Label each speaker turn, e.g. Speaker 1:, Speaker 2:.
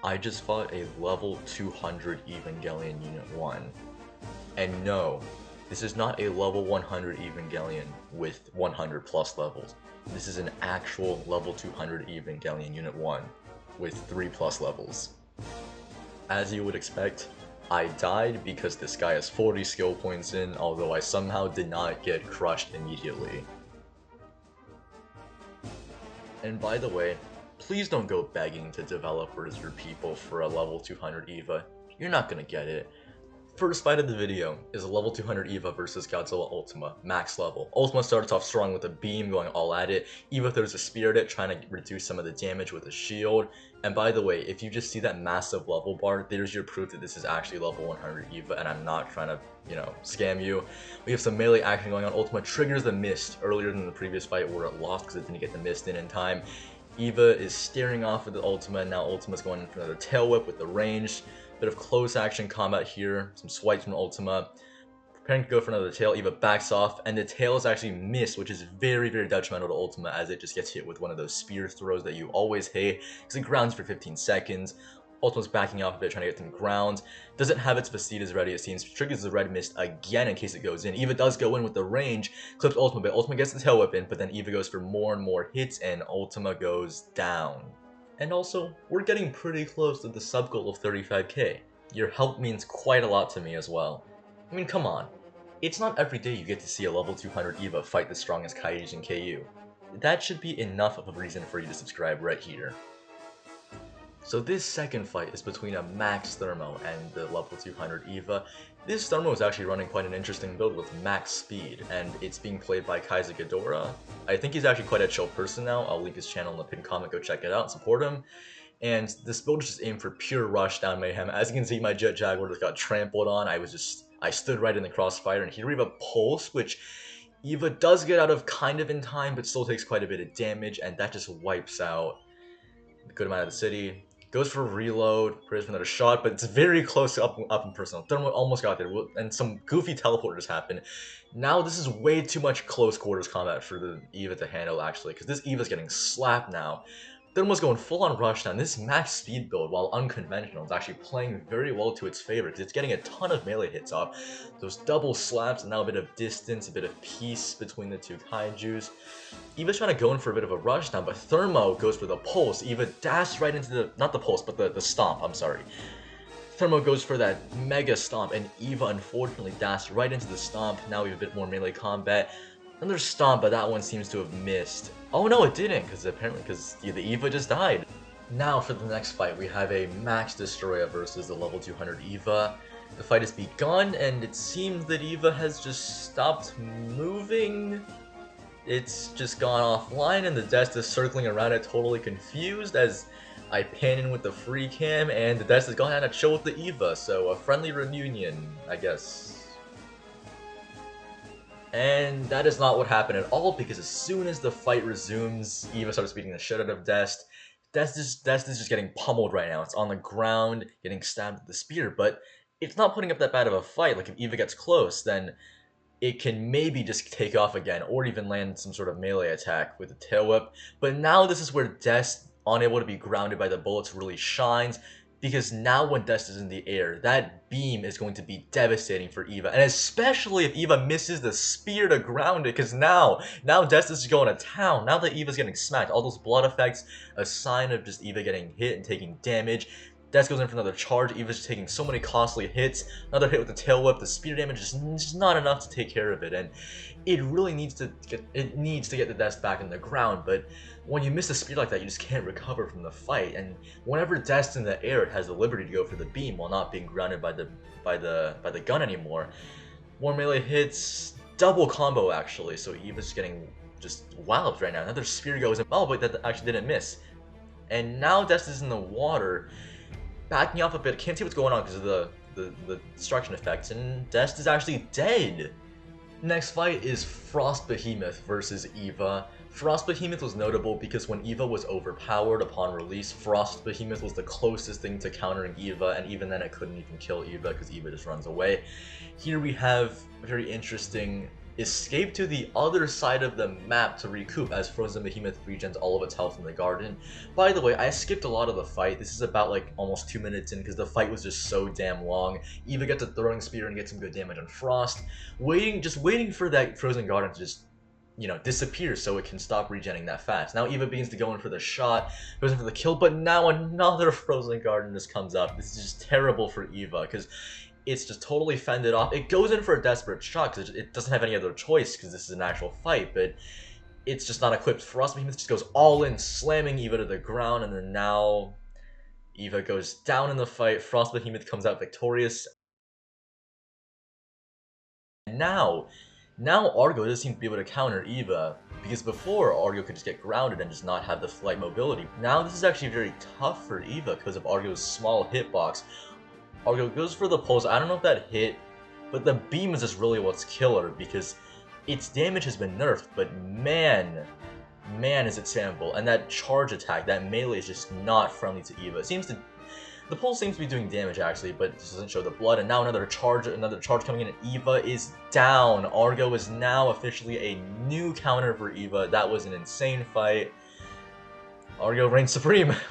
Speaker 1: I just fought a level 200 Evangelion Unit 1. And no, this is not a level 100 Evangelion with 100 plus levels. This is an actual level 200 Evangelion Unit 1 with 3 plus levels. As you would expect, I died because this guy has 40 skill points in, although I somehow did not get crushed immediately. And by the way, please don't go begging to developers or people for a level 200 Eva. You're not gonna get it. First fight of the video is a level 200 Eva versus Godzilla Ultima, max level. Ultima starts off strong with a beam, going all at it. Eva throws a spear at it, trying to reduce some of the damage with a shield. And by the way, if you just see that massive level bar, there's your proof that this is actually level 100 Eva, and I'm not trying to, scam you. We have some melee action going on. Ultima triggers the mist earlier than the previous fight where it lost because it didn't get the mist in time. Eva is staring off with the Ultima, and now Ultima's going for another tail whip with the range. Bit of close action combat here, some swipes from Ultima. Preparing to go for another tail, Eva backs off, and the tail is actually missed, which is very, very detrimental to Ultima as it just gets hit with one of those spear throws that you always hate, because it grounds for 15 seconds. Ultima's backing off a bit, trying to get some ground. Doesn't have its Vasitas ready, it seems. Triggers the red mist again in case it goes in. Eva does go in with the range, clips Ultima, but Ultima gets the tail whip in, but then Eva goes for more and more hits, and Ultima goes down. And also, we're getting pretty close to the sub goal of 35k. Your help means quite a lot to me as well. I mean, come on. It's not every day you get to see a level 200 Eva fight the strongest Kaiju in KU. That should be enough of a reason for you to subscribe right here. So this second fight is between a max Thermo and the level 200 Eva. This Thermo is actually running quite an interesting build with max speed, and it's being played by Kaiju Ghidorah. I think he's actually quite a chill person now. I'll link his channel in the pinned comment, go check it out, support him. And this build is just aimed for pure rushdown mayhem. As you can see, my Jet Jaguar just got trampled on. I stood right in the crossfire, and here we have a pulse, which Eva does get out of kind of in time, but still takes quite a bit of damage, and that just wipes out a good amount of the city. Goes for a reload, prays for another shot, but it's very close to up and personal. Thermo almost got there, and some goofy teleporters happen. Now this is way too much close quarters combat for the Eva to handle, actually, because this Eva's getting slapped now. Thermo's going full on rushdown. This max speed build, while unconventional, is actually playing very well to its favor because it's getting a ton of melee hits off. Those double slaps, and now a bit of distance, a bit of peace between the two Kaijus. Eva's trying to go in for a bit of a rushdown, but Thermo goes for the pulse. Eva dashed right into the, not the pulse, but the stomp, I'm sorry. Thermo goes for that mega stomp, and Eva unfortunately dashed right into the stomp. Now we have a bit more melee combat. Another stomp, but that one seems to have missed. Oh no, it didn't, because the Eva just died. Now for the next fight, we have a Max Destroyer versus the level 200 Eva. The fight has begun, and it seems that Eva has just stopped moving. It's just gone offline, and the Dest is circling around it, totally confused, as I pan in with the free cam, and the Dest has gone out to chill with the Eva, so a friendly reunion, I guess. And that is not what happened at all, because as soon as the fight resumes, Eva starts beating the shit out of Dest. Dest is just getting pummeled right now. It's on the ground, getting stabbed with the spear, but it's not putting up that bad of a fight. Like, if Eva gets close, then it can maybe just take off again, or even land some sort of melee attack with a tail whip. But now this is where Dest, unable to be grounded by the bullets, really shines. Because now when Dest is in the air, that beam is going to be devastating for Eva. And especially if Eva misses the spear to ground it, because now Dest is going to town. Now that Eva's getting smacked, all those blood effects, a sign of just Eva getting hit and taking damage. Dest goes in for another charge. Eva's just taking so many costly hits. Another hit with the tail whip. The spear damage is just not enough to take care of it. And it really needs to get the Dest back in the ground. But when you miss a spear like that, you just can't recover from the fight. And whenever Dest in the air, it has the liberty to go for the beam while not being grounded by the gun anymore. More melee hits, double combo actually. So Eva's getting just walloped right now. Another spear goes in. Oh, but that actually didn't miss. And now Dest is in the water, backing off a bit. Can't see what's going on because of the destruction effects. And Dest is actually dead. Next fight is Frost Behemoth versus Eva. Frost Behemoth was notable because when Eva was overpowered upon release, Frost Behemoth was the closest thing to countering Eva, and even then it couldn't even kill Eva because Eva just runs away. Here we have a very interesting escape to the other side of the map to recoup as Frozen Behemoth regens all of its health in the garden. By the way, I skipped a lot of the fight. This is about like almost 2 minutes in because the fight was just so damn long. Eva gets a throwing spear and gets some good damage on Frost. Just waiting for that Frozen Garden to just, disappear so it can stop regenning that fast. Now Eva begins to go in for the shot, goes in for the kill, but now another Frozen Garden just comes up. This is just terrible for Eva because it's just totally fended off. It goes in for a desperate shot because it doesn't have any other choice because this is an actual fight, but it's just not equipped. Frost Behemoth just goes all in, slamming Eva to the ground, and then now Eva goes down in the fight. Frost Behemoth comes out victorious. And now Argo doesn't seem to be able to counter Eva, because before Argo could just get grounded and just not have the flight mobility. Now this is actually very tough for Eva because of Argo's small hitbox. Argo goes for the pulse. I don't know if that hit, but the beam is just really what's killer because its damage has been nerfed, but man is it sample. And that charge attack, that melee is just not friendly to Eva. The pulse seems to be doing damage actually, but it just doesn't show the blood. And now another charge coming in, and Eva is down. Argo is now officially a new counter for Eva. That was an insane fight. Argo reigns supreme.